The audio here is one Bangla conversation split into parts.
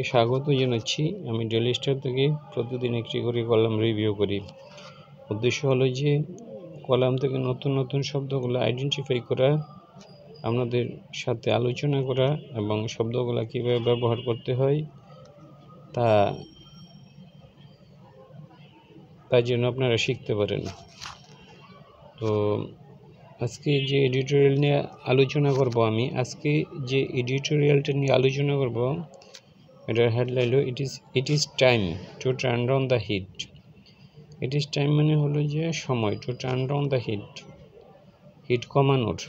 স্বাগত জানাচ্ছি। আমি ডেইলি স্টার থেকে প্রতিদিন একটি করে কলাম রিভিউ করি। উদ্দেশ্য হলো যে কলাম থেকে নতুন নতুন শব্দগুলো আইডেন্টিফাই করা, আপনাদের সাথে আলোচনা করা এবং শব্দগুলো কীভাবে ব্যবহার করতে হয় তার জন্য আপনারা শিখতে পারেন। তো আজকে যে এডিটোরিয়াল নিয়ে আলোচনা করব, যে এডিটোরিয়ালটা নিয়ে আলোচনা করব এটার হেডলাইন হলো it is time to turn down the heat. It is time মানে হলো যে সময়, to turn down the heat কমানোর।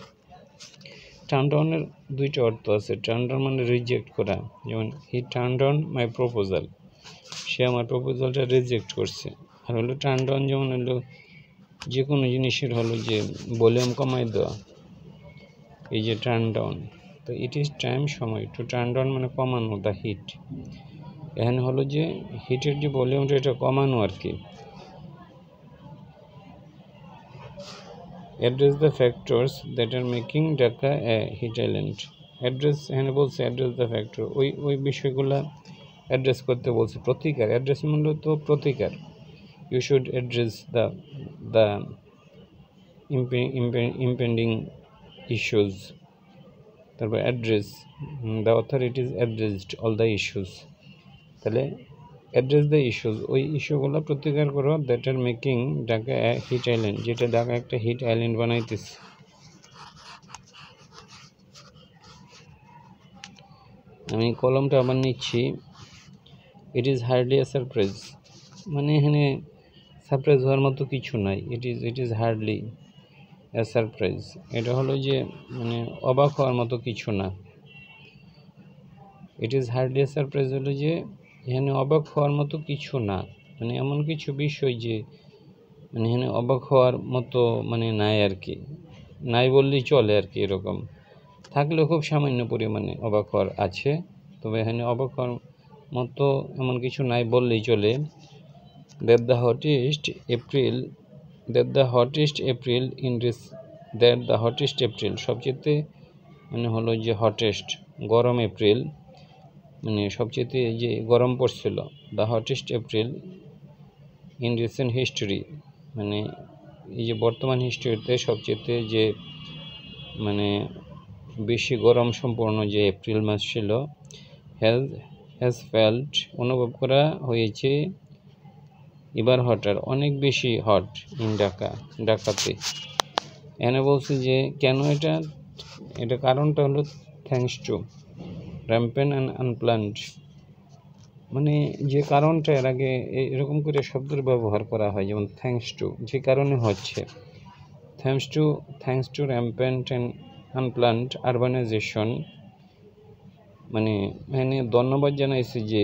টার্ন ডাউনের দুইটা অর্থ আছে। টার্ন ডাউন মানে রিজেক্ট করা, যেমন he turn down my proposal, সে আমার প্রপোজালটা রিজেক্ট করছে। আর হলো টার্ন ডাউন যেমন হলো যে কোনো জিনিসের হলো যে ভলিউম কমাই দেওয়া, এই যে টার্ন ডাউন। তো ইট ইজ টাইম সময়, টু টার্ন ডাউন মানে কমানো দ্য হিট। এখানে হলো যে হিটের যে ভলিউমটা এটা কমানো আর কি। Address the factors that are making Dhaka a heat island. Address এখানে বলছে অ্যাড্রেস দ্য ফ্যাক্টর, ওই বিষয়গুলো অ্যাড্রেস করতে বলছে। প্রতিকার, অ্যাড্রেস মূলত প্রতিকার। You should address the impending issues. তারপর address, the authorities addressed all the issues. তাহলে অ্যাড্রেস দ্য ইস্যুস, ওই ইস্যুগুলো প্রতিকার করো that are making Dhaka a heat island, যেটা ঢাকা একটা হিট আইল্যান্ড বানাইতেছে। আমি কলমটা আবার নিচ্ছি। It is hardly A surprise, মানে এখানে সারপ্রাইজ হওয়ার মতো কিছু নাই। It is hardly A surprise, এটা হলো যে মানে অবাক হওয়ার মতো কিছু না। It is hardly A surprise হলো যে এখানে অবাক হওয়ার মতো কিছু না, মানে এমন কিছু বিষয় যে মানে এখানে অবাক হওয়ার মতো মানে নাই আর কি, নাই বললেই চলে আর কি। এরকম থাকলেও খুব সামান্য পরিমাণে অবাক হওয়ার আছে, তবে এখানে অবাক হওয়ার মতো এমন কিছু নাই বললেই চলে। দ্যাট দ্য হটেস্ট এপ্রিল, সবচেয়ে মানে হলো যে হটেস্ট গরম এপ্রিল, মানে সবচেয়ে যে গরম পড়ছিল। The hottest April in recent history, মানে এই যে বর্তমান হিস্টোরিতে সবচেয়ে যে মানে বেশি গরম সম্পূর্ণ যে এপ্রিল মাস ছিল। হ্যাজ ফেল্ট, অনুভব করা হয়েছে এবার হটার, অনেক বেশি হট ইন ঢাকাতে। এনে বলছে যে কেন এটা কারণটা হলো thanks to rampant and unplanned, মানে যে কারণটা এর আগে এরকম করে শব্দের ব্যবহার করা হয়, যেমন থ্যাঙ্কস টু, যে কারণে হচ্ছে। Thanks to rampant and unplanned urbanisation, মানে এখানে ধন্যবাদ জানাইছে যে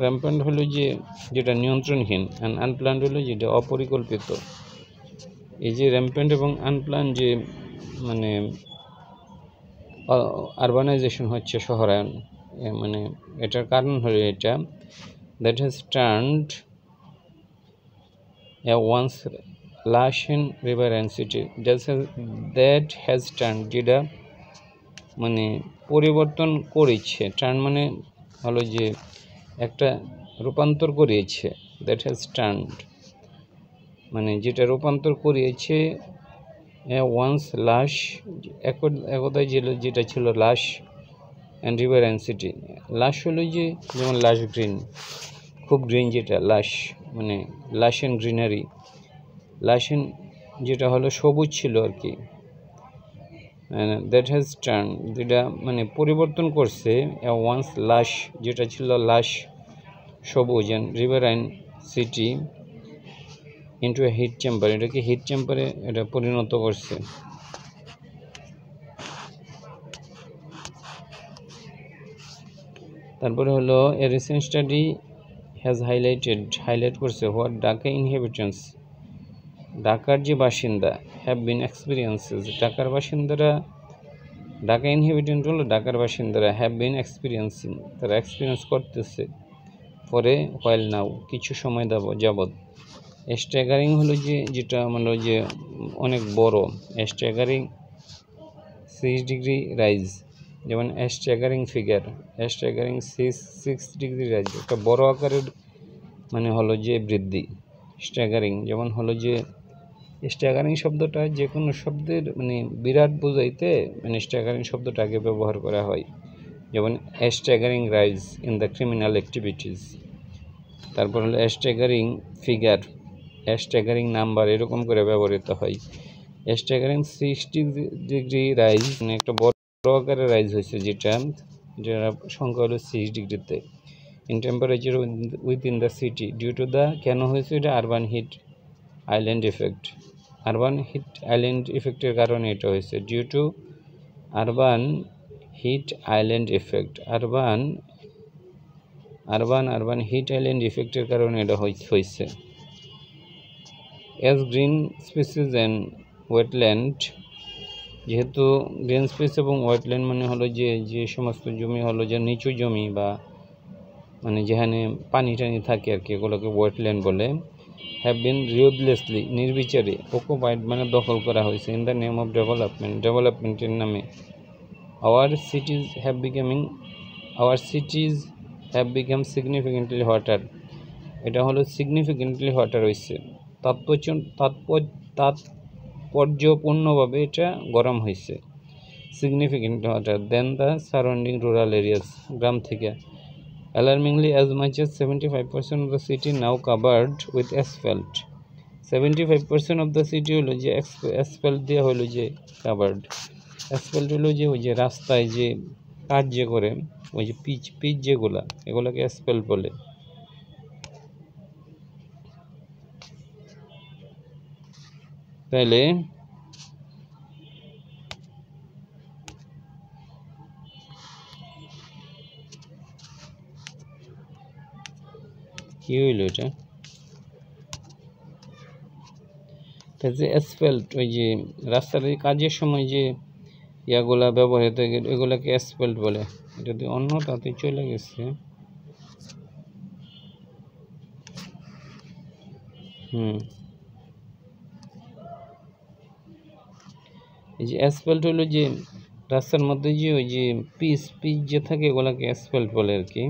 র্যাম্পেন্ট হলো যে যেটা নিয়ন্ত্রণহীন, অ্যান্ড আনপ্ল্যান্ড হলো যেটা অপরিকল্পিত। এই যে র্যাম্পেন্ট এবং আনপ্ল্যান্ড যে মানে আরবানাইজেশন হচ্ছে, শহরায়ন, মানে এটার কারণ হলো এটা। That has turned a once lush in river and city, that has turn, যেটা মানে পরিবর্তন করেছে। টার্ন মানে হলো যে একটা রূপান্তর করিয়েছে। দ্যাট হ্যাজ টার্নড মানে যেটা রূপান্তর করিয়েছে। ওয়ান্স লাশ, একদায় যেটা ছিল লাশ, অ্যান্ড রিভার অ্যান্ড সিটি। লাশ হলো যে যেমন লাশ গ্রিন, খুব গ্রিন যেটা লাশ, মানে লাশ অ্যান্ড গ্রিনারি। লাশ অ্যান্ড যেটা হলো সবুজ ছিল আর কি। দ্যাট হ্যাজ টার্ন, যেটা মানে পরিবর্তন করছে। ওয়ান্স লাশ, যেটা ছিল লাশ সবুজ, and river and city into a heat chamber, এটাকে হিট চেম্বারে এটা পরিণত করছে। তারপরে হলো a recent study has highlight করছে হোয়াট ঢাকা ইনহেবিটেন্টস, ঢাকার যে বাসিন্দা, have been experiences, Dhaka inhabitant হলো ঢাকার বাসিন্দারা, হ্যাভ বিন এক্সপিরিয়েন্সিং, তারা এক্সপিরিয়েন্স করতেছে, পরে হোয়াইল নাও, কিছু সময় যাবৎ। স্ট্যাগারিং হলো যে যেটা মানে যে অনেক বড়, স্ট্যাগারিং 6 ডিগ্রি রাইজ, যেমন staggering figure, staggering 6 degree rise, একটা বড় আকারের মানে হলো যে বৃদ্ধি। স্ট্যাগারিং যেমন হলো যে স্ট্যাগারিং শব্দটা যে কোনো শব্দের মানে বিরাট বোঝাইতে মানে স্ট্যাগারিং শব্দটা আগে ব্যবহার করা হয়, যেমন staggering rise in the criminal activities. তারপর হলো স্ট্যাগারিং ফিগার, স্ট্যাগারিং নাম্বার, এরকম করে ব্যবহৃত হয়। স্ট্যাগারিং 60 ডিগ্রি রাইজ মানে একটা বড় আকারের রাইজ হয়েছে, যেটা সংখ্যা হলো 6 ডিগ্রিতে in temperature within the city due to the, কেন হয়েছে এটা urban heat island effect. Urban heat island ইফেক্টের কারণে এটা হয়েছে, due to urban heat island effect. Urban heat island ইফেক্টের কারণে এটা হয়েছে। As green spaces and wetland, যেহেতু গ্রিন স্পেস এবং ওয়েটল্যান্ড মানে হলো যে সমস্ত জমি হলো যে নিচু জমি বা মানে যেখানে পানি টানি থাকে আর কি, এগুলোকে ওয়েটল্যান্ড বলে। হ্যাভ বিন রিউথলেসলি, নির্বিচারে, অকুপাইড মানে দখল করা হয়েছে, ইন দ্য নেম অফ ডেভেলপমেন্টের নামে। Our cities have become significantly hotter, এটা হলো সিগনিফিকেন্টলি হটার হয়েছে, তাৎপর্যপূর্ণভাবে এটা গরম হয়েছে, significantly hotter than the surrounding rural areas, গ্রাম থেকে। Alarmingly, as much as 75% of the city now covered with asphalt. 75% of the city হলো যে asphalt দিয়ে হলো যে covered. asphalt হলো যে ওই যে রাস্তায় যে কাজ যে করে ওই যে পিচ যেগুলা, এগুলাকে asphalt বলে। তাহলে কি হইল এটা? যে অ্যাসফল্ট ওই যে রাস্তার কাজের সময় যে ইয়াগুলা ব্যবহৃত এগুলাকে অ্যাসফল্ট বলে। যদি অন্য তাতে চলে গেছে এই যে অ্যাসফল্ট হলো যে রাস্তার মধ্যে যে ওই যে পিচ যে থাকে এগুলাকে অ্যাসফল্ট বলে আর কি।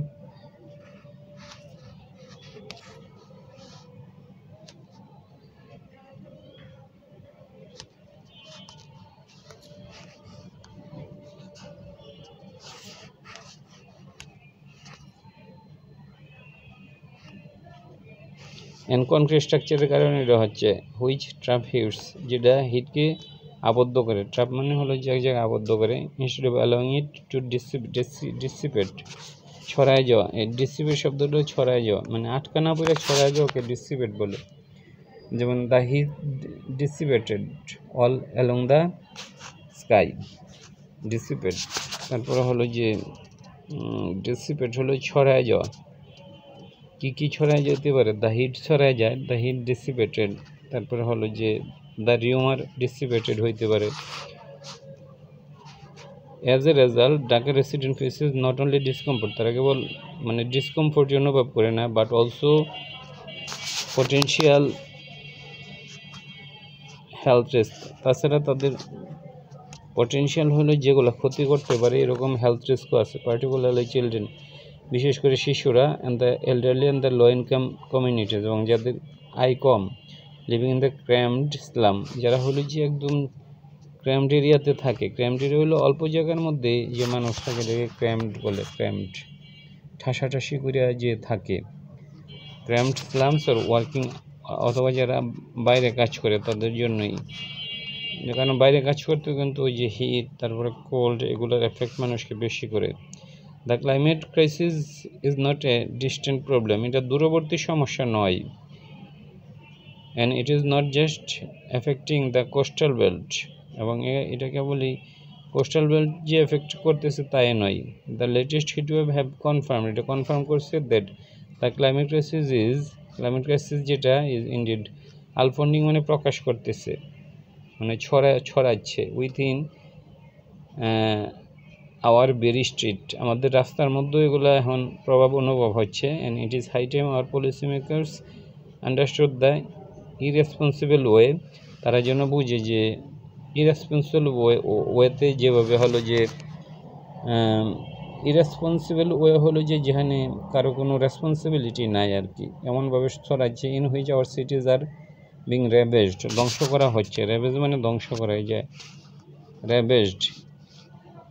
এন্ড কনক্রিট স্ট্রাকচারের কারণে এটা হচ্ছে হুইচ ট্র্যাপ হিটস, যেটা হিটকে আবদ্ধ করে। ট্র্যাপ মানে হলো যে এক জায়গায় আবদ্ধ করে, instead of allowing it to dissipate, ছড়ায় যাওয়া। এই ডিসিপেট শব্দটা ছড়ায় যাওয়া মানে আটকানা পড়ে ছড়ায় যাওয়াকে ডিসিপেট বলে। যেমন the heat dissipated all along the sky, dissipate. তারপরে হলো যে ডিসিপেট হলো ছড়ায় যাওয়া। কি ছড়ায় যেতে পারে? দ্য হিট ছড়ায় যায়, দ্য হিট ডিসিপেটেড। তারপরে হলো যে দ্য রিউমার ডিসিপেটেড হইতে পারে। As a result Dhaka resident faces not only discomfort, তারা কেবল মানে ডিসকমফোর্টই অনুভব করে না, but also potential health risk. তাছাড়া তাদের পটেনশিয়াল হলো যেগুলো ক্ষতি করতে পারে এরকম হেলথ রিস্কও আছে, পার্টিকুলারলি চিলড্রেন, বিশেষ করে শিশুরা, and the elderly and the low income communities, এবং যাদের আয় কম, লিভিং ইন দ্য ক্র্যামড স্লাম, যারা হলো যে একদম ক্র্যামড এরিয়াতে থাকে। ক্র্যামড এরিয়া হলো অল্প জায়গার মধ্যে যে মানুষ থাকে এটাকে ক্র্যামড বলে, ক্র্যামড ঠাসাঠাসি করে যে থাকে। ক্র্যামড স্লামস আর ওয়ার্কিং, অথবা যারা বাইরে কাজ করে তাদের জন্যই, কারণ বাইরে কাজ করতে কিন্তু ওই যে হিট তারপরে কোল্ড এগুলোর এফেক্ট মানুষকে বেশি করে। The climate crisis is not a distant problem, এটা দূরবর্তী সমস্যা নয়। And it is not just affecting the coastal belt, এবং এটা কেবলই কোস্টাল বেল্ট যে এফেক্ট করতেছে তাই নয়। The latest heat wave have confirm, এটা কনফার্ম করছে দ্যাট দ্য ক্লাইমেট ক্রাইসিস যেটা ইজ ইনডিড আলফন্ডিং মানে প্রকাশ করতেছে, মানে ছড়াচ্ছে উইথিন আওয়ার বেরি স্ট্রিট, আমাদের রাস্তার মধ্যে এগুলো এখন প্রভাব অনুভব হচ্ছে। And it is high time our policy makers understood the irresponsible way, তারা যেন বুঝে যে ইরেসপন্সিবল ওয়েতে যেভাবে হলো যে ইরেসপন্সিবল ওয়ে হলো যে যেখানে কারো কোনো রেসপন্সিবিলিটি নাই আর কি, এমনভাবে ছড়াচ্ছে in which our cities are being ravaged, ধ্বংস করা হচ্ছে। রেভেজ মানে ধ্বংস করা, এই যে রেভেজড,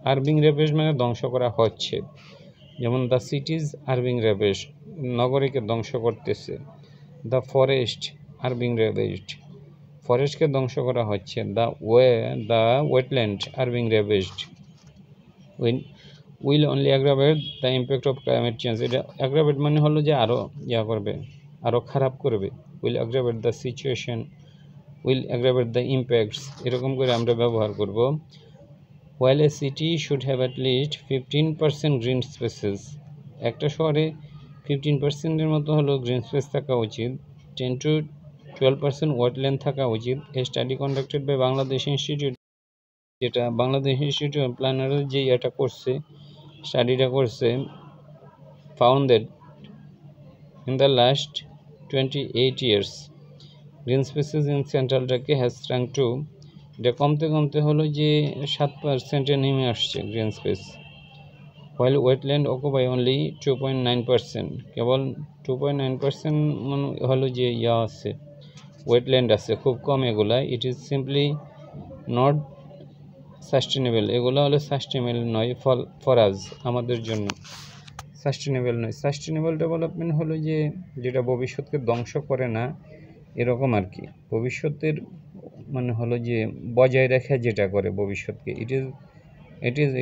আর বিং রেভেজড মানে ধ্বংস করা হচ্ছে। যেমন দ্য সিটিজ আর বিং রেভেজড, নগরীকে ধ্বংস করতেছে। The forest are being ravaged, ফরেস্টকে ধ্বংস করা হচ্ছে। The wetland are being ravaged will only aggravate the impact of climate change. এটা অ্যাগ্রাভেট মানে হলো যে আরও করবে, আরও খারাপ করবে। Will aggravate the situation, will aggravate the impacts, এরকম করে আমরা ব্যবহার করব। While a city should have at least 15% green spaces, একটা শহরে 15%-এর মতো হলো গ্রিন স্পেস থাকা উচিত। 10 to 12% ওয়েটল্যান্ড থাকা উচিত। A study conducted by Bangladesh institute, যেটা বাংলাদেশ ইনস্টিটিউট অফ প্ল্যানারের যে এটা করছে, স্টাডিটা করছে, found that in the last 28 years green spaces in সেন্ট্রালটাকে হ্যাজ শ্রাঙ্ক টু, এটা কমতে কমতে হলো যে 7%-এ নেমে আসছে green space. While wetland occupy only 2.9%, কেবল 2.9% হলো যে আছে ওয়েটল্যান্ড আছে, খুব কম এগুলা। It is simply not sustainable, এগুলো হলো সাস্টেনেবল নয় ফর আজ, আমাদের জন্য সাস্টেনেবল নয়। সাস্টেনেবল ডেভেলপমেন্ট হলো যে যেটা ভবিষ্যৎকে ধ্বংস করে না, এরকম আর কি। ভবিষ্যতের মানে হলো যে বজায় রাখা যেটা করে ভবিষ্যৎকে,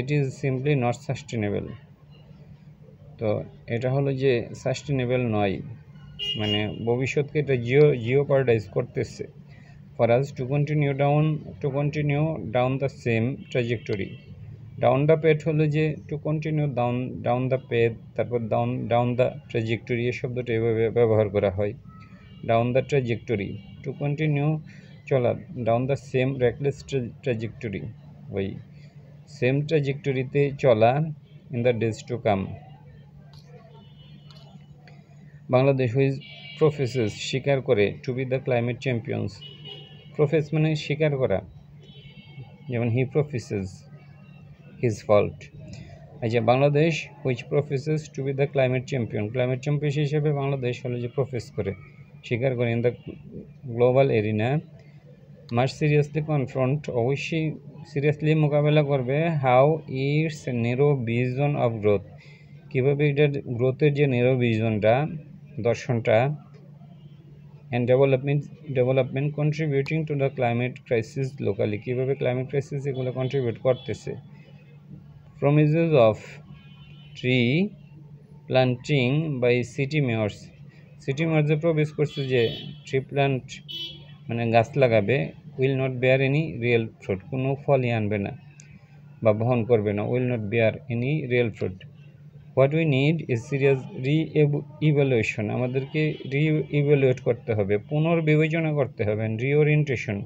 it is simply not sustainable. তো এটা হলো যে সাস্টেনেবল নয়, মানে ভবিষ্যৎকে এটা জিওপারডাইজ করতেছে। For us to continue down the same trajectory, down the path হলো যে to continue down the path, তারপর down the trajectory, এই শব্দটা এভাবে ব্যবহার করা হয়। down the trajectory, to continue চলা, down the same reckless trajectory, ওই same trajectory-তে চলা in the days to come. Bangladesh which professes, স্বীকার করে, to be the climate champions, প্রফেস মানে স্বীকার করা, যেমন হি প্রফেসেস হিজ ফল্ট। আচ্ছা, Bangladesh which professes to be the climate champion, climate champion হিসেবে বাংলাদেশ হলো যে প্রফেস করে, স্বীকার করে, in the global arena must seriously confront, অবশ্যই সিরিয়াসলি মোকাবেলা করবে, how its narrow vision of growth, কীভাবে এটার গ্রোথের যে নেরো ভিশনটা, দর্শনটা, and development contributing to the climate crisis locally, কীভাবে ক্লাইমেট ক্রাইসিস এগুলো কন্ট্রিবিউট করতেছে। promises of tree planting by city mayors, city mayor যে প্রমিস করছে যে ট্রি প্লান্ট মানে গাছ লাগাবে, will not bear any real fruit, কোনো ফলই আনবে না বা বহন করবে না, will not bear any real fruit. What we need is serious re-evaluation, আমাদেরকে রি-ইভ্যালুয়েট করতে হবে, পুনর্বিবেচনা করতে হবে, রিওরিয়েন্টেশন,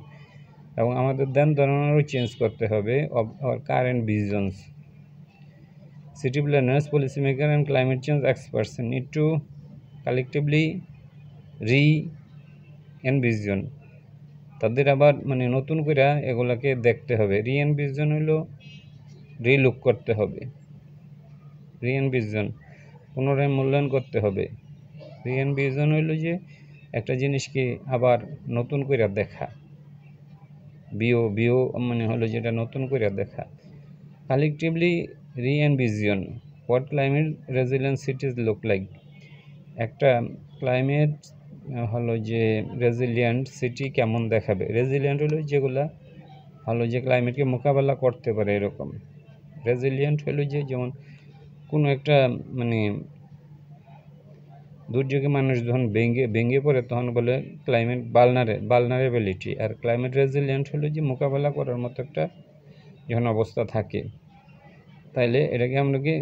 এবং আমাদের ধ্যান ধারণারও চেঞ্জ করতে হবে of our current visions. City planners, policy maker and climate change experts need to collectively re-envision, তাদের আবার মানে নতুন করে এগুলাকে দেখতে হবে। রি-এনভিশন হলো রিলুক করতে হবে, রি-এনভিশন পুনরায় মূল্যায়ন করতে হবে। রি-এনভিশন হইল যে একটা জিনিসকে আবার নতুন করে দেখা, বিও মানে হলো যেটা নতুন করে দেখা। Collectively re-envision what climate resilient cities look like, একটা ক্লাইমেট হলো যে রেজিলিয়েন্ট সিটি কেমন দেখাবে। রেজিলিয়েন্ট হলো যেগুলা হলো যে ক্লাইমেটকে মোকাবেলা করতে পারে এরকম। রেজিলিয়েন্ট হলো যে যেমন কোনো একটা মানে দুর্যোগে মানুষ যখন ভেঙে পড়ে তখন বলে ক্লাইমেট ভালনারেবিলিটি, আর ক্লাইমেট রেজিলিয়েন্ট হলো যে মোকাবেলা করার মতো একটা যখন অবস্থা থাকে। তাইলে এটাকে আমাকে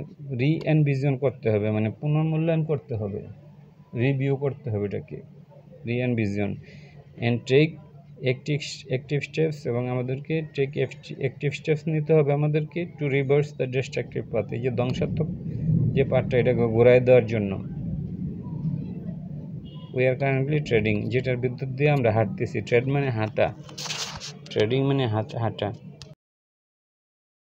রি-এনভিশন করতে হবে, মানে পুনর্মূল্যায়ন করতে হবে, রিভিউ করতে হবে এটাকে, re-envision and take active steps, এবং আমাদেরকে টেক অ্যাক্টিভ স্টেপস নিতে হবে আমাদেরকে to reverse the destructive path, এই যে ধ্বংসাত্মক যে পাথটা এটাকে ঘুরাই দেওয়ার জন্য। উই আর কারেন্টলি ট্রেডিং, যেটার বিদ্যুৎ দিয়ে আমরা হাঁটতেছি, ট্রেড মানে হাঁটা, ট্রেডিং মানে হাঁটা।